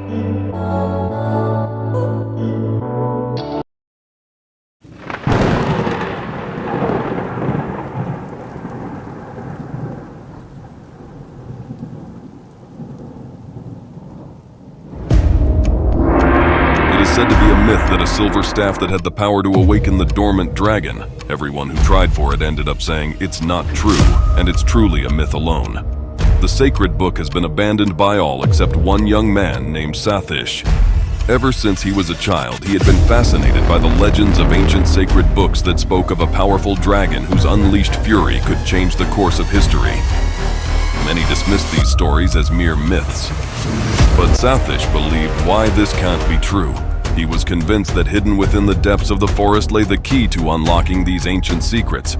It is said to be a myth that a silver staff that had the power to awaken the dormant dragon. Everyone who tried for it ended up saying it's not true, and it's truly a myth alone. The sacred book has been abandoned by all except one young man named Sathish. Ever since he was a child, he had been fascinated by the legends of ancient sacred books that spoke of a powerful dragon whose unleashed fury could change the course of history. Many dismissed these stories as mere myths. But Sathish believed why this can't be true. He was convinced that hidden within the depths of the forest lay the key to unlocking these ancient secrets.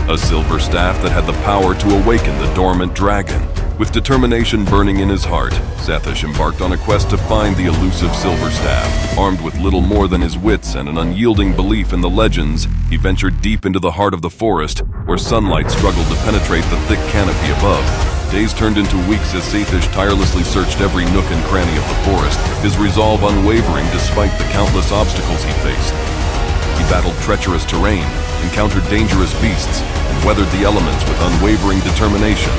A silver staff that had the power to awaken the dormant dragon. With determination burning in his heart, Sathish embarked on a quest to find the elusive silver staff. Armed with little more than his wits and an unyielding belief in the legends, he ventured deep into the heart of the forest, where sunlight struggled to penetrate the thick canopy above. Days turned into weeks as Sathish tirelessly searched every nook and cranny of the forest, his resolve unwavering despite the countless obstacles he faced. He battled treacherous terrain, encountered dangerous beasts, and weathered the elements with unwavering determination.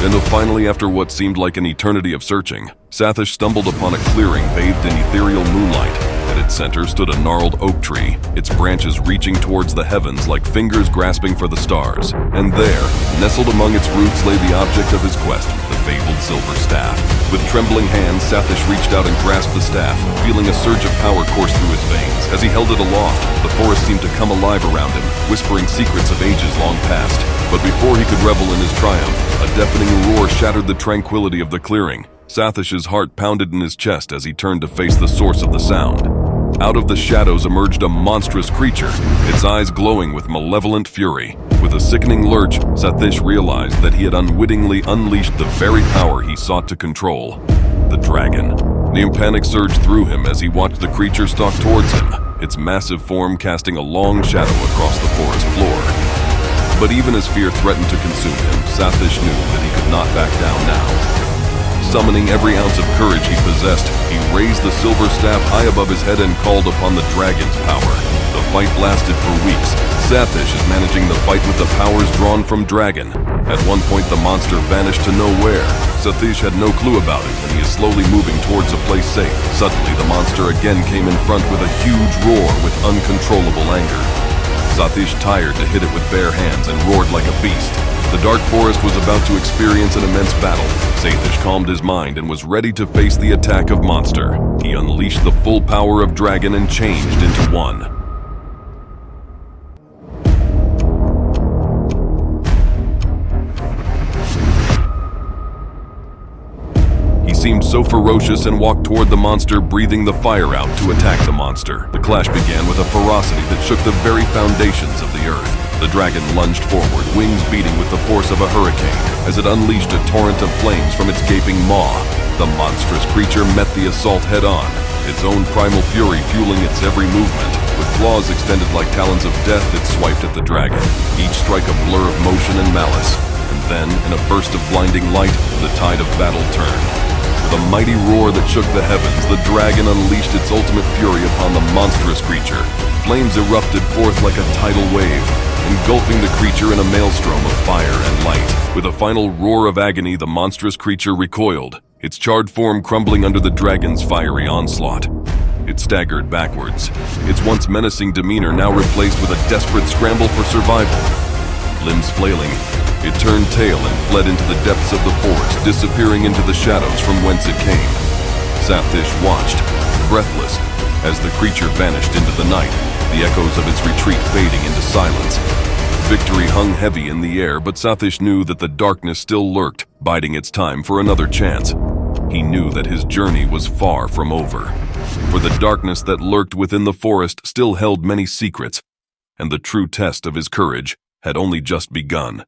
And finally, after what seemed like an eternity of searching, Sathish stumbled upon a clearing bathed in ethereal moonlight. At its center stood a gnarled oak tree, its branches reaching towards the heavens like fingers grasping for the stars. And there, nestled among its roots, lay the object of his quest, the fabled silver staff. With trembling hands, Sathish reached out and grasped the staff, feeling a surge of power course through his veins. As he held it aloft, the forest seemed to come alive around him, whispering secrets of ages long past. But before he could revel in his triumph, a deafening roar shattered the tranquility of the clearing. Sathish's heart pounded in his chest as he turned to face the source of the sound. Out of the shadows emerged a monstrous creature, its eyes glowing with malevolent fury. With a sickening lurch, Sathish realized that he had unwittingly unleashed the very power he sought to control: the dragon. The panic surged through him as he watched the creature stalk towards him, its massive form casting a long shadow across the forest floor. But even as fear threatened to consume him, Sathish knew that he could not back down now. Summoning every ounce of courage he possessed, he raised the silver staff high above his head and called upon the dragon's power. The fight lasted for weeks. Sathish is managing the fight with the powers drawn from dragon. At one point, the monster vanished to nowhere. Sathish had no clue about it, and he is slowly moving towards a place safe. Suddenly, the monster again came in front with a huge roar with uncontrollable anger. Sathish tired to hit it with bare hands and roared like a beast. The dark forest was about to experience an immense battle. Sathish calmed his mind and was ready to face the attack of monster. He unleashed the full power of dragon and changed into one. He seemed so ferocious and walked toward the monster, breathing the fire out to attack the monster. The clash began with a ferocity that shook the very foundations of the earth. The dragon lunged forward, wings beating with the force of a hurricane, as it unleashed a torrent of flames from its gaping maw. The monstrous creature met the assault head-on, its own primal fury fueling its every movement. With claws extended like talons of death, it swiped at the dragon, each strike a blur of motion and malice. And then, in a burst of blinding light, the tide of battle turned. With a mighty roar that shook the heavens, the dragon unleashed its ultimate fury upon the monstrous creature. Flames erupted forth like a tidal wave, engulfing the creature in a maelstrom of fire and light. With a final roar of agony, the monstrous creature recoiled, its charred form crumbling under the dragon's fiery onslaught. It staggered backwards, its once menacing demeanor now replaced with a desperate scramble for survival. Limbs flailing, it turned tail and fled into the depths of the forest, disappearing into the shadows from whence it came. Sathish watched, breathless, as the creature vanished into the night, the echoes of its retreat fading into silence. Victory hung heavy in the air, but Sathish knew that the darkness still lurked, biding its time for another chance. He knew that his journey was far from over, for the darkness that lurked within the forest still held many secrets, and the true test of his courage had only just begun.